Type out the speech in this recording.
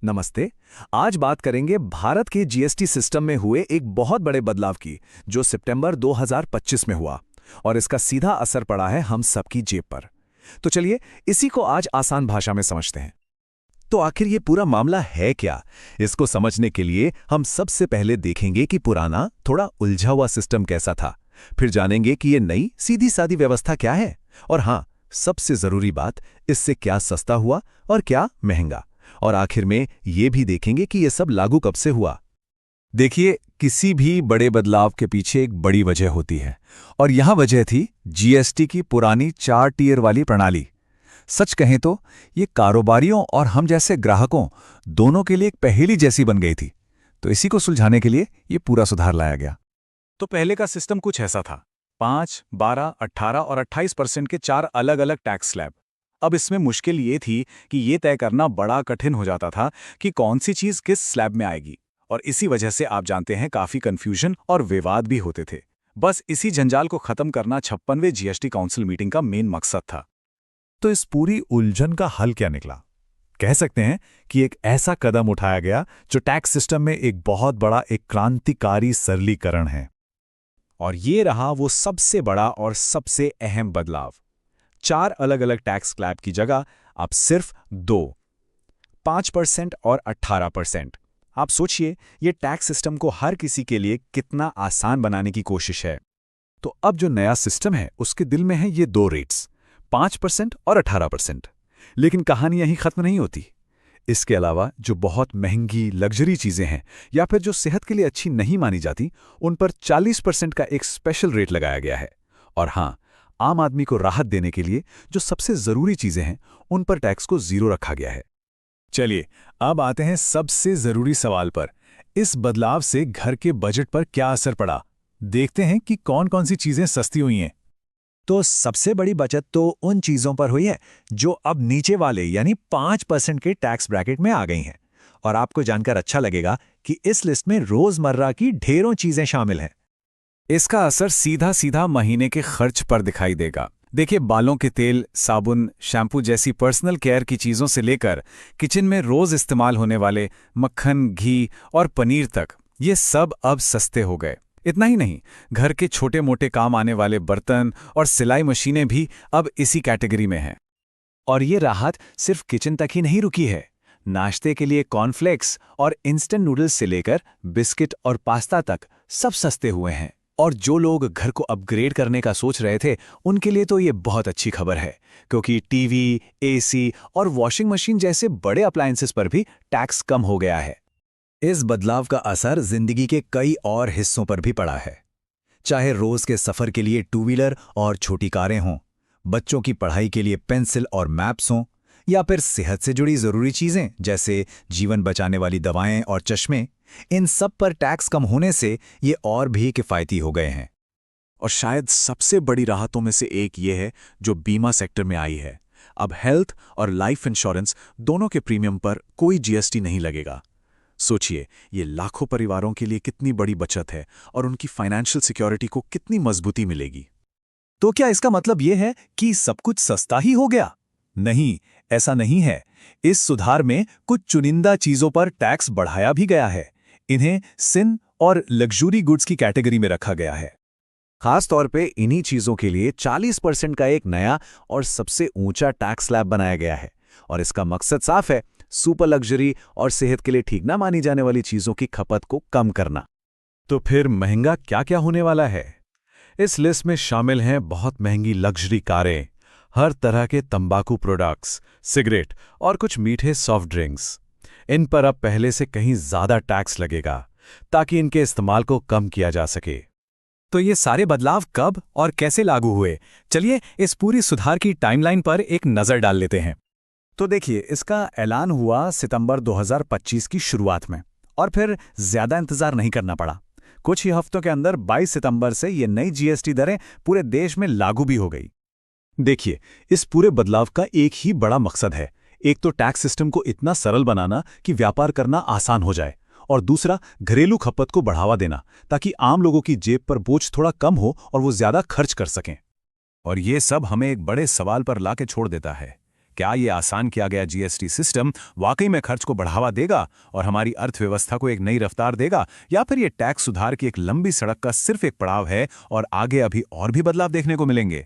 नमस्ते। आज बात करेंगे भारत के जीएसटी सिस्टम में हुए एक बहुत बड़े बदलाव की, जो सितंबर 2025 में हुआ और इसका सीधा असर पड़ा है हम सबकी जेब पर। तो चलिए इसी को आज आसान भाषा में समझते हैं। तो आखिर ये पूरा मामला है क्या? इसको समझने के लिए हम सबसे पहले देखेंगे कि पुराना, थोड़ा उलझा हुआ सिस्टम कैसा था। फिर जानेंगे कि ये नई, सीधी-सादी व्यवस्था क्या है। और हाँ, सबसे जरूरी बात, इससे क्या सस्ता हुआ और क्या महंगा। और आखिर में ये भी देखेंगे कि ये सब लागू कब से हुआ। देखिए, किसी भी बड़े बदलाव के पीछे एक बड़ी वजह होती है, और यहां वजह थी जीएसटी की पुरानी 4 टियर वाली प्रणाली। सच कहें तो ये कारोबारियों और हम जैसे ग्राहकों दोनों के लिए एक पहेली जैसी बन गई थी। तो इसी को सुलझाने के लिए ये पूरा सुधार लाया गया। तो पहले का सिस्टम कुछ ऐसा था। 5, 12, 18 और 28% के 4 अलग अलग टैक्स स्लैब। अब इसमें मुश्किल ये थी कि ये तय करना बड़ा कठिन हो जाता था कि कौन सी चीज किस स्लैब में आएगी, और इसी वजह से आप जानते हैं काफी कंफ्यूजन और विवाद भी होते थे। बस इसी जंजाल को खत्म करना 56वें जीएसटी काउंसिल मीटिंग का मेन मकसद था। तो इस पूरी उलझन का हल क्या निकला? कह सकते हैं कि एक ऐसा कदम उठाया गया जो टैक्स सिस्टम में एक बहुत बड़ा, एक क्रांतिकारी सरलीकरण है। और ये रहा वो सबसे बड़ा और सबसे अहम बदलाव। 4 अलग अलग टैक्स स्लैब की जगह अब सिर्फ 2, 5% और 18%। आप सोचिए, ये टैक्स सिस्टम को हर किसी के लिए कितना आसान बनाने की कोशिश है। तो अब जो नया सिस्टम है उसके दिल में है ये 2 रेट्स, 5% और 18%। लेकिन कहानी यहीं खत्म नहीं होती। इसके अलावा जो बहुत महंगी लग्जरी चीजें हैं या फिर जो सेहत के लिए अच्छी नहीं मानी जाती, उन पर 40% का एक स्पेशल रेट लगाया गया है। और हाँ, आम आदमी को राहत देने के लिए जो सबसे जरूरी चीजें हैं उन पर टैक्स को 0 रखा गया है। चलिए अब आते हैं सबसे जरूरी सवाल पर। इस बदलाव से घर के बजट पर क्या असर पड़ा? देखते हैं कि कौन कौन सी चीजें सस्ती हुई हैं। तो सबसे बड़ी बचत तो उन चीजों पर हुई है जो अब नीचे वाले यानी 5% के टैक्स ब्रैकेट में आ गई हैं। और आपको जानकर अच्छा लगेगा कि इस लिस्ट में रोजमर्रा की ढेरों चीजें शामिल हैं। इसका असर सीधा सीधा महीने के खर्च पर दिखाई देगा। देखिए, बालों के तेल, साबुन, शैम्पू जैसी पर्सनल केयर की चीजों से लेकर किचन में रोज इस्तेमाल होने वाले मक्खन, घी और पनीर तक, ये सब अब सस्ते हो गए। इतना ही नहीं, घर के छोटे मोटे काम आने वाले बर्तन और सिलाई मशीनें भी अब इसी कैटेगरी में हैं। और ये राहत सिर्फ किचन तक ही नहीं रुकी है। नाश्ते के लिए कॉर्नफ्लेक्स और इंस्टेंट नूडल्स से लेकर बिस्किट और पास्ता तक सब सस्ते हुए हैं। और जो लोग घर को अपग्रेड करने का सोच रहे थे, उनके लिए तो ये बहुत अच्छी खबर है, क्योंकि टीवी, एसी और वॉशिंग मशीन जैसे बड़े अप्लायंसेस पर भी टैक्स कम हो गया है। इस बदलाव का असर जिंदगी के कई और हिस्सों पर भी पड़ा है। चाहे रोज के सफर के लिए 2 व्हीलर और छोटी कारें हों, बच्चों की पढ़ाई के लिए पेंसिल और मैप्स हों, या फिर सेहत से जुड़ी जरूरी चीजें जैसे जीवन बचाने वाली दवाएं और चश्मे, इन सब पर टैक्स कम होने से ये और भी किफायती हो गए हैं। और शायद सबसे बड़ी राहतों में से एक ये है जो बीमा सेक्टर में आई है। अब हेल्थ और लाइफ इंश्योरेंस दोनों के प्रीमियम पर कोई जीएसटी नहीं लगेगा। सोचिए, ये लाखों परिवारों के लिए कितनी बड़ी बचत है और उनकी फाइनेंशियल सिक्योरिटी को कितनी मजबूती मिलेगी। तो क्या इसका मतलब ये है कि सब कुछ सस्ता ही हो गया? नहीं, ऐसा नहीं है। इस सुधार में कुछ चुनिंदा चीजों पर टैक्स बढ़ाया भी गया है। इन्हें सिन और लग्जरी गुड्स की कैटेगरी में रखा गया है। खास तौर पे इन्हीं चीजों के लिए 40% का एक नया और सबसे ऊंचा टैक्स स्लैब बनाया गया है। और इसका मकसद साफ है, सुपर लग्जरी और सेहत के लिए ठीक ना मानी जाने वाली चीजों की खपत को कम करना। तो फिर महंगा क्या क्या होने वाला है? इस लिस्ट में शामिल हैं बहुत महंगी लग्जरी कारें, हर तरह के तंबाकू प्रोडक्ट्स, सिगरेट और कुछ मीठे सॉफ्ट ड्रिंक्स। इन पर अब पहले से कहीं ज्यादा टैक्स लगेगा ताकि इनके इस्तेमाल को कम किया जा सके। तो ये सारे बदलाव कब और कैसे लागू हुए? चलिए इस पूरी सुधार की टाइमलाइन पर एक नजर डाल लेते हैं। तो देखिए, इसका ऐलान हुआ सितंबर 2025 की शुरुआत में, और फिर ज्यादा इंतजार नहीं करना पड़ा। कुछ ही हफ्तों के अंदर 22 सितंबर से ये नई जीएसटी दरें पूरे देश में लागू भी हो गई। देखिए, इस पूरे बदलाव का एक ही बड़ा मकसद है। एक तो टैक्स सिस्टम को इतना सरल बनाना कि व्यापार करना आसान हो जाए, और दूसरा घरेलू खपत को बढ़ावा देना ताकि आम लोगों की जेब पर बोझ थोड़ा कम हो और वो ज्यादा खर्च कर सकें। और ये सब हमें एक बड़े सवाल पर लाके छोड़ देता है क्या ये आसान किया गया जीएसटी सिस्टम वाकई में खर्च को बढ़ावा देगा और हमारी अर्थव्यवस्था को एक नई रफ्तार देगा, या फिर ये टैक्स सुधार की एक लंबी सड़क का सिर्फ एक पड़ाव है और आगे अभी और भी बदलाव देखने को मिलेंगे?